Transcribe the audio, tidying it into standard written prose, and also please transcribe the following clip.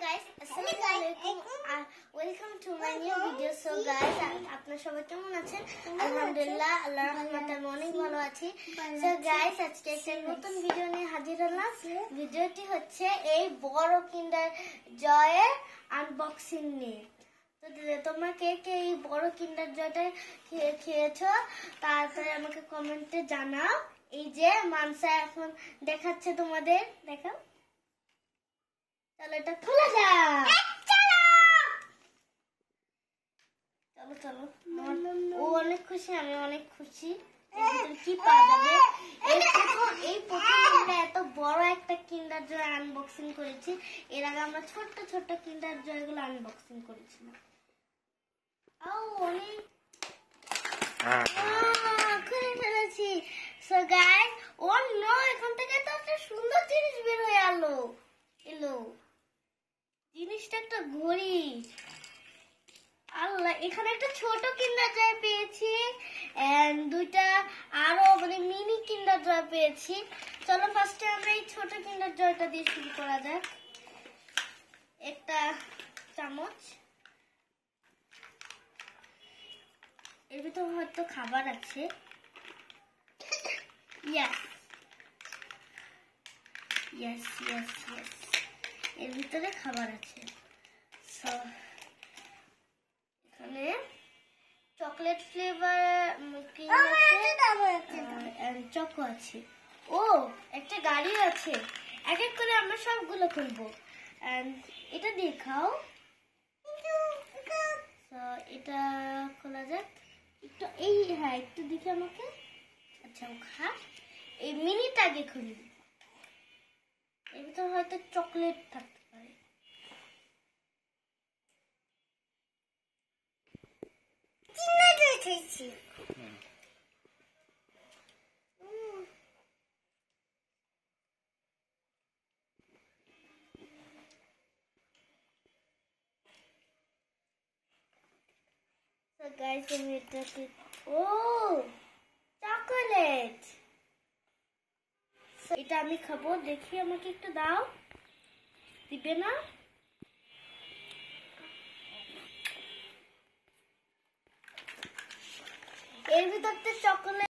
guys, Assalamualaikum. Welcome to my new video. So guys, আপনারা সবাই কেমন আছেন? আলহামদুলিল্লাহ, আল্লাহর রহমতে আমি অনেক ভালো আছি। So guys, আজকে একটা নতুন ভিডিও নিয়ে হাজির হলাম। ভিডিওটি হচ্ছে এই বড় কিন্ডার জয়ের আনবক্সিং নিয়ে। তো তোমরা কে কে এই বড় কিন্ডার জয়টা খেয়েছো তাড়াতাড়ি আমাকে কমেন্টে জানাও। এই যে মানসা এখন দেখাচ্ছে তোমাদের, দেখাও। চলো এটা খোলা যাক। চলো চলো, ও অনেক খুশি, আমি অনেক খুশি। কি পাওয়া যাবে? এই প্রথম আমরা এত বড় একটা কিন্ডার জয় আনবক্সিং করেছি। এর আগে আমরা ছোট্ট ছোট্ট কিন্ডার জয়গুলো আনবক্সিং করেছিলাম। অনেক খুলে ফেলেছি। সো গাইস, ও নো, এখান থেকে তো একটা সুন্দর জিনিস বের হয়ে এলো। জিনিসটা একটা ঘড়ি। আল্লাহ, এখানে একটা ছোট কিন্ডার জয় পেয়েছি এন্ড দুইটা আরো মিনি কিন্ডার জয় পেয়েছি। চলো ফার্স্টে আমরা এই ছোট কিন্ডার জয়টা দিয়ে শুরু করা যাক। একটা চামচ, এর ভিতরে হয়তো খাবার আছে। ইয়েস, এর ভিতরে খাবার আছে। সো এখানে চকলেট ফ্লেভার ক্রিম আছে এন্ড চকো আছে। ও, একটা গাড়িও আছে। এক এক করে আমরা সবগুলো খুলবো। এন্ড এটা দেখাও। সো এটা খোলা যাক। একটু একটু দেখে আমাকে। আচ্ছা, এই মিনিটা আগে খুলি। এর ভিতরে হয়তো চকলেট থাকতে পারে। So guys, chocolate. এটা আমি খাবো, দেখি আমাকে একটু দাও। দিবে না? এর ভিতর তো চকোলেট।